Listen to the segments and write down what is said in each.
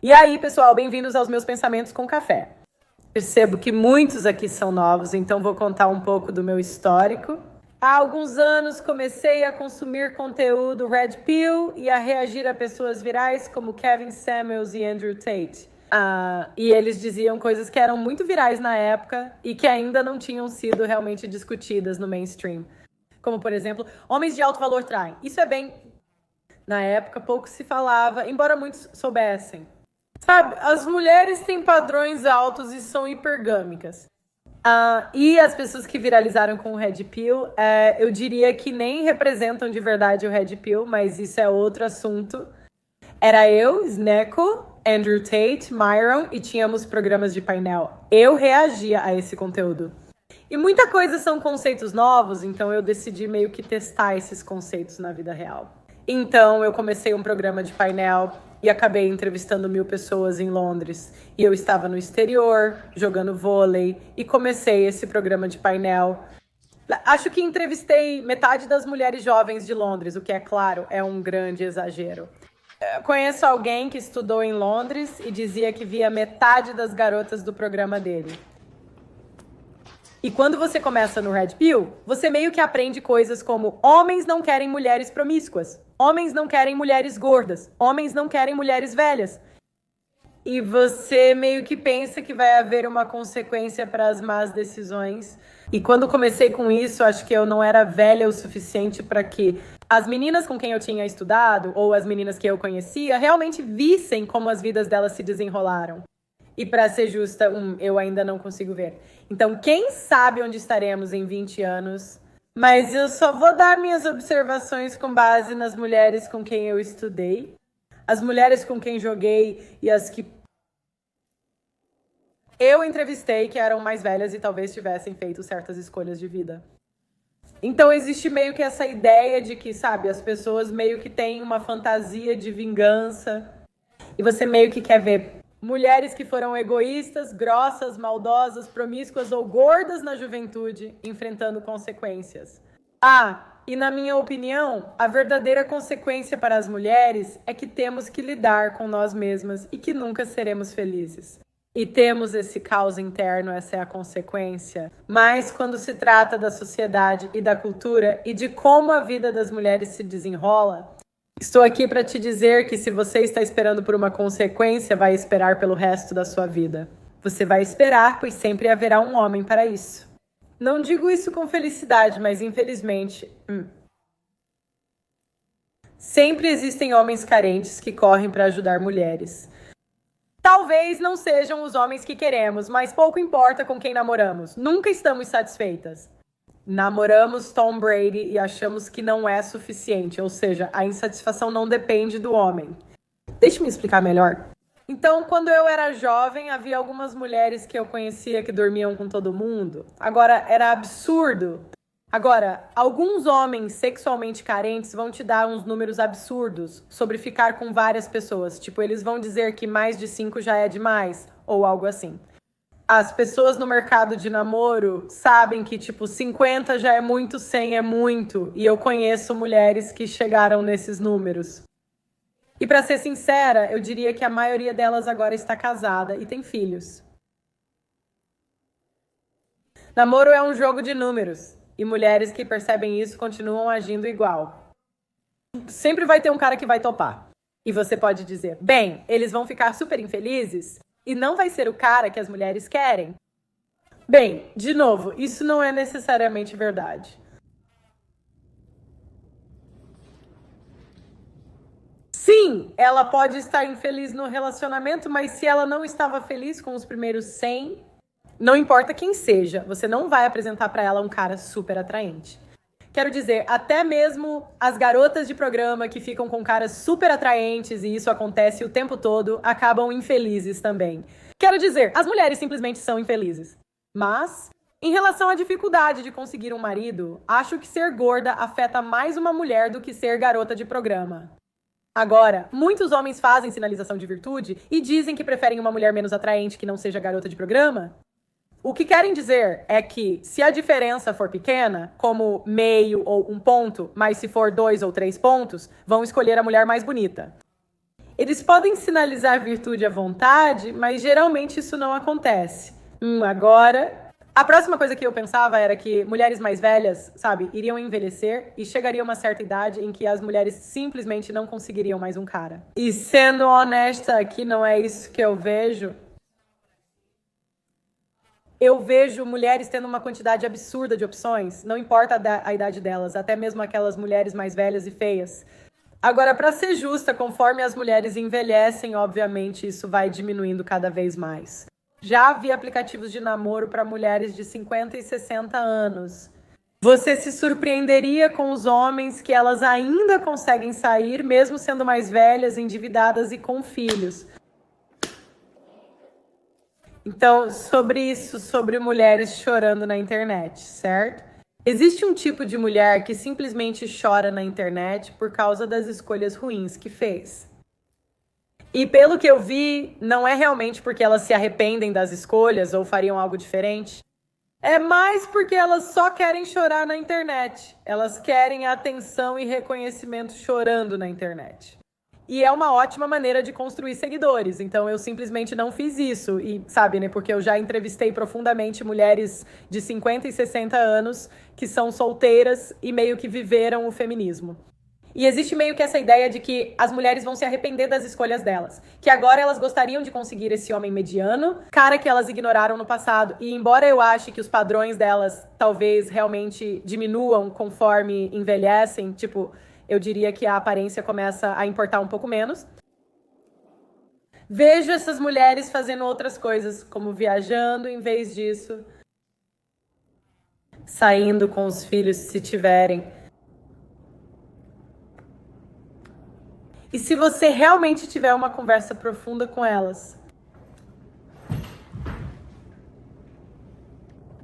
E aí, pessoal, bem-vindos aos meus pensamentos com café. Percebo que muitos aqui são novos, então vou contar um pouco do meu histórico. Há alguns anos comecei a consumir conteúdo Red Pill e a reagir a pessoas virais como Kevin Samuels e Andrew Tate. E eles diziam coisas que eram muito virais na época e que ainda não tinham sido realmente discutidas no mainstream. Como, por exemplo, homens de alto valor traem. Isso é bem... Na época, pouco se falava, embora muitos soubessem. Sabe, as mulheres têm padrões altos e são hipergâmicas. E as pessoas que viralizaram com o Red Pill, eu diria que nem representam de verdade o Red Pill, mas isso é outro assunto. Era eu, Sneko, Andrew Tate, Myron, e tínhamos programas de painel. Eu reagia a esse conteúdo. E muita coisa são conceitos novos, então eu decidi meio que testar esses conceitos na vida real. Então eu comecei um programa de painel e acabei entrevistando 1000 pessoas em Londres. E eu estava no exterior, jogando vôlei, e comecei esse programa de painel. Acho que entrevistei metade das mulheres jovens de Londres, o que, é claro, é um grande exagero. Eu conheço alguém que estudou em Londres e dizia que via metade das garotas do programa dele. E quando você começa no Red Pill, você meio que aprende coisas como homens não querem mulheres promíscuas, homens não querem mulheres gordas, homens não querem mulheres velhas. E você meio que pensa que vai haver uma consequência para as más decisões. E quando comecei com isso, acho que eu não era velha o suficiente para que as meninas com quem eu tinha estudado, ou as meninas que eu conhecia, realmente vissem como as vidas delas se desenrolaram. E para ser justa, eu ainda não consigo ver. Então, quem sabe onde estaremos em 20 anos? Mas eu só vou dar minhas observações com base nas mulheres com quem eu estudei, as mulheres com quem joguei e as que eu entrevistei, que eram mais velhas e talvez tivessem feito certas escolhas de vida. Então, existe meio que essa ideia de que, sabe, as pessoas meio que têm uma fantasia de vingança e você meio que quer ver mulheres que foram egoístas, grossas, maldosas, promíscuas ou gordas na juventude, enfrentando consequências. E na minha opinião, a verdadeira consequência para as mulheres é que temos que lidar com nós mesmas e que nunca seremos felizes. E temos esse caos interno, essa é a consequência. Mas quando se trata da sociedade e da cultura e de como a vida das mulheres se desenrola, estou aqui para te dizer que se você está esperando por uma consequência, vai esperar pelo resto da sua vida. Você vai esperar, pois sempre haverá um homem para isso. Não digo isso com felicidade, mas infelizmente... Sempre existem homens carentes que correm para ajudar mulheres. Talvez não sejam os homens que queremos, mas pouco importa com quem namoramos. Nunca estamos satisfeitas. Namoramos Tom Brady e achamos que não é suficiente, ou seja, a insatisfação não depende do homem. Deixa-me explicar melhor. Então, quando eu era jovem, havia algumas mulheres que eu conhecia que dormiam com todo mundo. Agora, era absurdo. Agora, alguns homens sexualmente carentes vão te dar uns números absurdos sobre ficar com várias pessoas. Tipo, eles vão dizer que mais de 5 já é demais, ou algo assim. As pessoas no mercado de namoro sabem que, 50 já é muito, 100 é muito. E eu conheço mulheres que chegaram nesses números. E para ser sincera, eu diria que a maioria delas agora está casada e tem filhos. Namoro é um jogo de números. E mulheres que percebem isso continuam agindo igual. Sempre vai ter um cara que vai topar. E você pode dizer, bem, eles vão ficar super infelizes? E não vai ser o cara que as mulheres querem? Bem, de novo, isso não é necessariamente verdade. Sim, ela pode estar infeliz no relacionamento, mas se ela não estava feliz com os primeiros 100, não importa quem seja, você não vai apresentar para ela um cara super atraente. Quero dizer, até mesmo as garotas de programa que ficam com caras super atraentes, e isso acontece o tempo todo, acabam infelizes também. Quero dizer, as mulheres simplesmente são infelizes. Mas, em relação à dificuldade de conseguir um marido, acho que ser gorda afeta mais uma mulher do que ser garota de programa. Agora, muitos homens fazem sinalização de virtude e dizem que preferem uma mulher menos atraente que não seja garota de programa. O que querem dizer é que, se a diferença for pequena, como meio ou 1 ponto, mas se for 2 ou 3 pontos, vão escolher a mulher mais bonita. Eles podem sinalizar virtude à vontade, mas geralmente isso não acontece. Agora, a próxima coisa que eu pensava era que mulheres mais velhas, sabe, iriam envelhecer e chegaria uma certa idade em que as mulheres simplesmente não conseguiriam mais um cara. E sendo honesta aqui, não é isso que eu vejo. Eu vejo mulheres tendo uma quantidade absurda de opções, não importa a idade delas, até mesmo aquelas mulheres mais velhas e feias. Agora, para ser justa, conforme as mulheres envelhecem, obviamente isso vai diminuindo cada vez mais. Já vi aplicativos de namoro para mulheres de 50 e 60 anos. Você se surpreenderia com os homens que elas ainda conseguem sair, mesmo sendo mais velhas, endividadas e com filhos. Então, sobre isso, sobre mulheres chorando na internet, certo? Existe um tipo de mulher que simplesmente chora na internet por causa das escolhas ruins que fez. E pelo que eu vi, não é realmente porque elas se arrependem das escolhas ou fariam algo diferente. É mais porque elas só querem chorar na internet. Elas querem atenção e reconhecimento chorando na internet. E é uma ótima maneira de construir seguidores. Então eu simplesmente não fiz isso. E sabe, né? Porque eu já entrevistei profundamente mulheres de 50 e 60 anos que são solteiras e meio que viveram o feminismo. E existe meio que essa ideia de que as mulheres vão se arrepender das escolhas delas. Que agora elas gostariam de conseguir esse homem mediano, cara que elas ignoraram no passado. E embora eu ache que os padrões delas talvez realmente diminuam conforme envelhecem, tipo, eu diria que a aparência começa a importar um pouco menos. Vejo essas mulheres fazendo outras coisas, como viajando em vez disso, saindo com os filhos se tiverem. E se você realmente tiver uma conversa profunda com elas,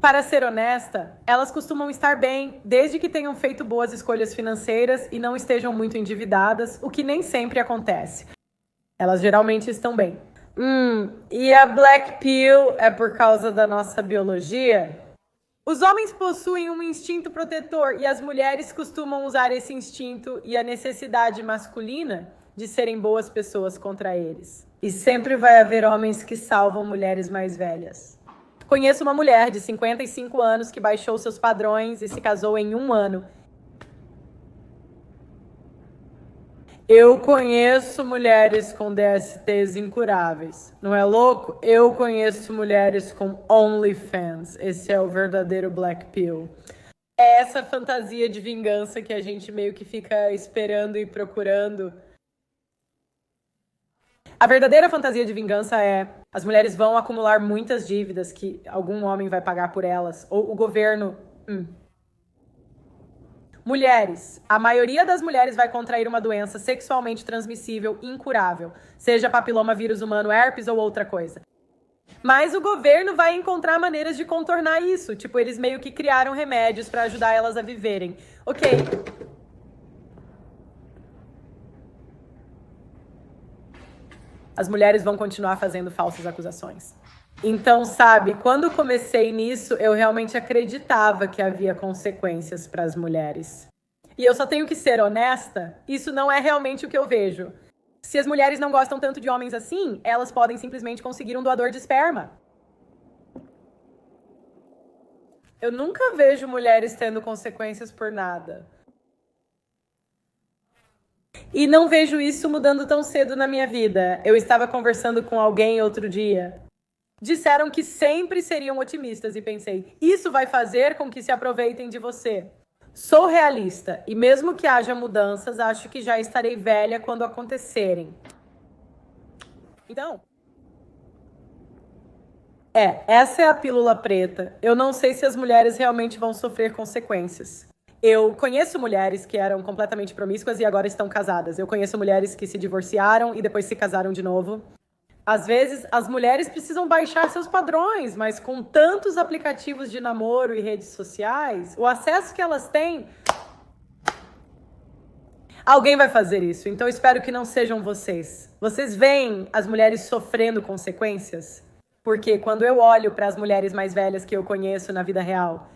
para ser honesta, elas costumam estar bem desde que tenham feito boas escolhas financeiras e não estejam muito endividadas, o que nem sempre acontece. Elas geralmente estão bem. E a Black Pill é por causa da nossa biologia? Os homens possuem um instinto protetor e as mulheres costumam usar esse instinto e a necessidade masculina de serem boas pessoas contra eles. E sempre vai haver homens que salvam mulheres mais velhas. Conheço uma mulher de 55 anos que baixou seus padrões e se casou em 1 ano. Eu conheço mulheres com DSTs incuráveis. Não é louco? Eu conheço mulheres com OnlyFans. Esse é o verdadeiro Black Pill. É essa fantasia de vingança que a gente meio que fica esperando e procurando. A verdadeira fantasia de vingança é: as mulheres vão acumular muitas dívidas que algum homem vai pagar por elas, ou o governo. Mulheres. A maioria das mulheres vai contrair uma doença sexualmente transmissível incurável, seja papiloma, vírus humano, herpes ou outra coisa. Mas o governo vai encontrar maneiras de contornar isso. Tipo, eles meio que criaram remédios para ajudar elas a viverem. Ok. As mulheres vão continuar fazendo falsas acusações. Então, sabe, quando comecei nisso, eu realmente acreditava que havia consequências para as mulheres. E eu só tenho que ser honesta, isso não é realmente o que eu vejo. Se as mulheres não gostam tanto de homens assim, elas podem simplesmente conseguir um doador de esperma. Eu nunca vejo mulheres tendo consequências por nada. E não vejo isso mudando tão cedo na minha vida. Eu estava conversando com alguém outro dia. Disseram que sempre seriam otimistas e pensei, isso vai fazer com que se aproveitem de você. Sou realista e mesmo que haja mudanças, acho que já estarei velha quando acontecerem. Então, essa é a pílula preta. Eu não sei se as mulheres realmente vão sofrer consequências. Eu conheço mulheres que eram completamente promíscuas e agora estão casadas. Eu conheço mulheres que se divorciaram e depois se casaram de novo. Às vezes, as mulheres precisam baixar seus padrões, mas com tantos aplicativos de namoro e redes sociais, o acesso que elas têm... Alguém vai fazer isso, então espero que não sejam vocês. Vocês veem as mulheres sofrendo consequências? Porque quando eu olho para as mulheres mais velhas que eu conheço na vida real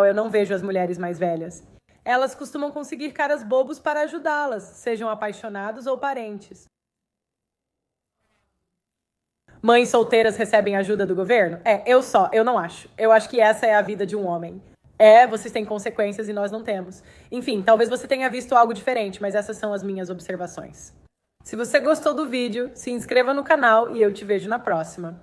eu não vejo as mulheres mais velhas. Elas costumam conseguir caras bobos para ajudá-las, sejam apaixonados ou parentes. Mães solteiras recebem ajuda do governo? Eu não acho. Eu acho que essa é a vida de um homem. Vocês têm consequências e nós não temos. Enfim, talvez você tenha visto algo diferente, mas essas são as minhas observações. Se você gostou do vídeo, se inscreva no canal e eu te vejo na próxima.